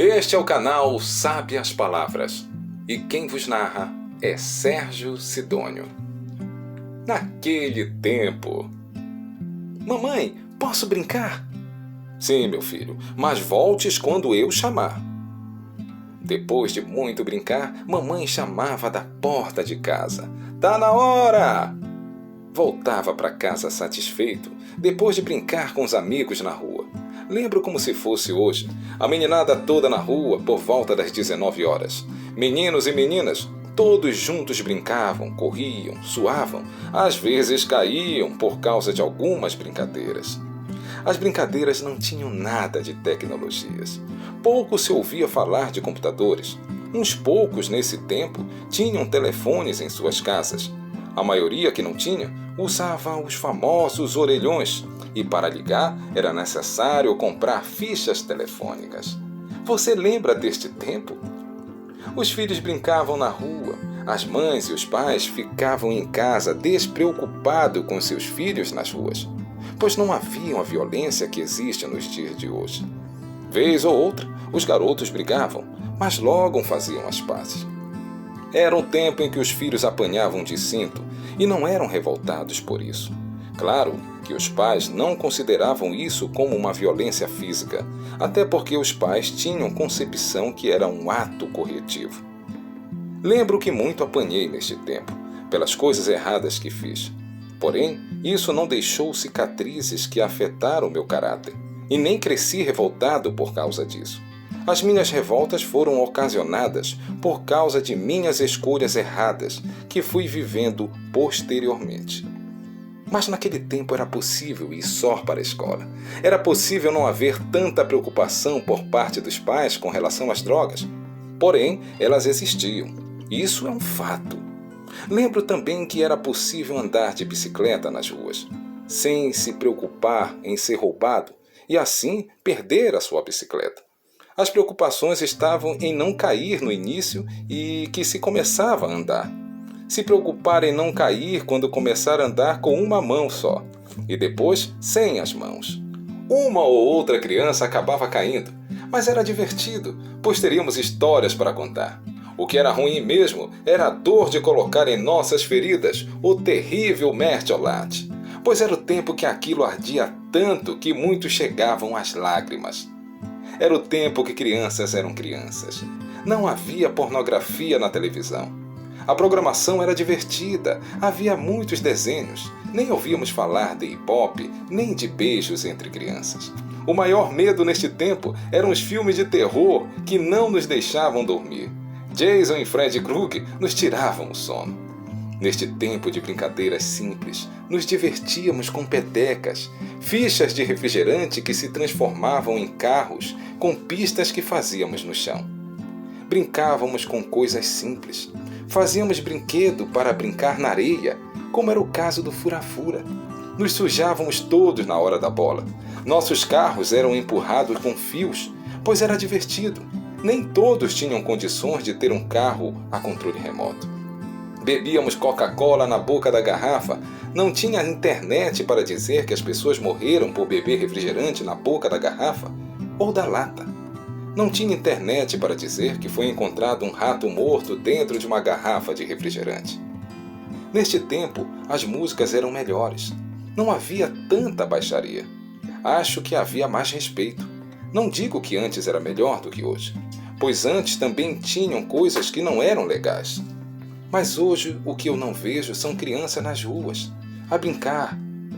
Este é o canal Sabe as Palavras, e quem vos narra é Sérgio Sidônio. Naquele tempo... Mamãe, posso brincar? Sim, meu filho, mas voltes quando eu chamar. Depois de muito brincar, mamãe chamava da porta de casa. Tá na hora! Voltava para casa satisfeito, depois de brincar com os amigos na rua. Lembro como se fosse hoje, a meninada toda na rua por volta das 19 horas. Meninos e meninas, todos juntos brincavam, corriam, suavam, às vezes caíam por causa de algumas brincadeiras. As brincadeiras não tinham nada de tecnologias. Pouco se ouvia falar de computadores. Uns poucos nesse tempo tinham telefones em suas casas. A maioria que não tinha usava os famosos orelhões, e para ligar era necessário comprar fichas telefônicas. Você lembra deste tempo? Os filhos brincavam na rua, as mães e os pais ficavam em casa despreocupados com seus filhos nas ruas, pois não havia a violência que existe nos dias de hoje. Vez ou outra, os garotos brigavam, mas logo faziam as pazes. Era um tempo em que os filhos apanhavam de cinto e não eram revoltados por isso. Claro que os pais não consideravam isso como uma violência física, até porque os pais tinham concepção que era um ato corretivo. Lembro que muito apanhei neste tempo, pelas coisas erradas que fiz. Porém, isso não deixou cicatrizes que afetaram o meu caráter, e nem cresci revoltado por causa disso. As minhas revoltas foram ocasionadas por causa de minhas escolhas erradas que fui vivendo posteriormente. Mas naquele tempo era possível ir só para a escola. Era possível não haver tanta preocupação por parte dos pais com relação às drogas. Porém, elas existiam. Isso é um fato. Lembro também que era possível andar de bicicleta nas ruas, sem se preocupar em ser roubado e assim perder a sua bicicleta. As preocupações estavam em não cair no início e que se começava a andar. Se preocupar em não cair quando começar a andar com uma mão só, e depois sem as mãos. Uma ou outra criança acabava caindo, mas era divertido, pois teríamos histórias para contar. O que era ruim mesmo era a dor de colocar em nossas feridas o terrível mertiolate, pois era o tempo que aquilo ardia tanto que muitos chegavam às lágrimas. Era o tempo que crianças eram crianças. Não havia pornografia na televisão. A programação era divertida, havia muitos desenhos. Nem ouvíamos falar de hip-hop, nem de beijos entre crianças. O maior medo neste tempo eram os filmes de terror que não nos deixavam dormir. Jason e Freddy Krueger nos tiravam o sono. Neste tempo de brincadeiras simples, nos divertíamos com petecas, fichas de refrigerante que se transformavam em carros com pistas que fazíamos no chão. Brincávamos com coisas simples. Fazíamos brinquedo para brincar na areia, como era o caso do fura-fura. Nos sujávamos todos na hora da bola. Nossos carros eram empurrados com fios, pois era divertido. Nem todos tinham condições de ter um carro a controle remoto. Bebíamos Coca-Cola na boca da garrafa. Não tinha internet para dizer que as pessoas morreram por beber refrigerante na boca da garrafa ou da lata. Não tinha internet para dizer que foi encontrado um rato morto dentro de uma garrafa de refrigerante. Neste tempo, as músicas eram melhores. Não havia tanta baixaria. Acho que havia mais respeito. Não digo que antes era melhor do que hoje, pois antes também tinham coisas que não eram legais. Mas hoje o que eu não vejo são crianças nas ruas, a brincar.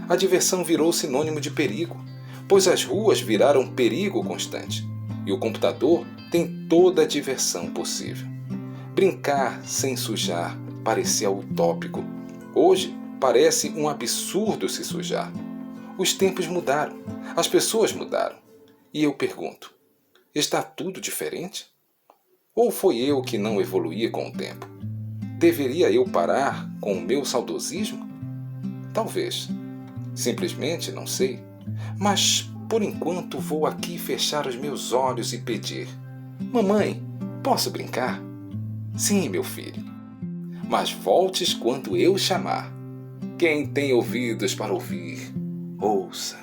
A diversão virou sinônimo de perigo, pois as ruas viraram perigo constante. E o computador tem toda a diversão possível. Brincar sem sujar parecia utópico. Hoje parece um absurdo se sujar. Os tempos mudaram, as pessoas mudaram. E eu pergunto, está tudo diferente? Ou foi eu que não evoluí com o tempo? Deveria eu parar com o meu saudosismo? Talvez. Simplesmente não sei. Mas, por enquanto, vou aqui fechar os meus olhos e pedir: Mamãe, posso brincar? Sim, meu filho. Mas voltes quando eu chamar. Quem tem ouvidos para ouvir, ouça.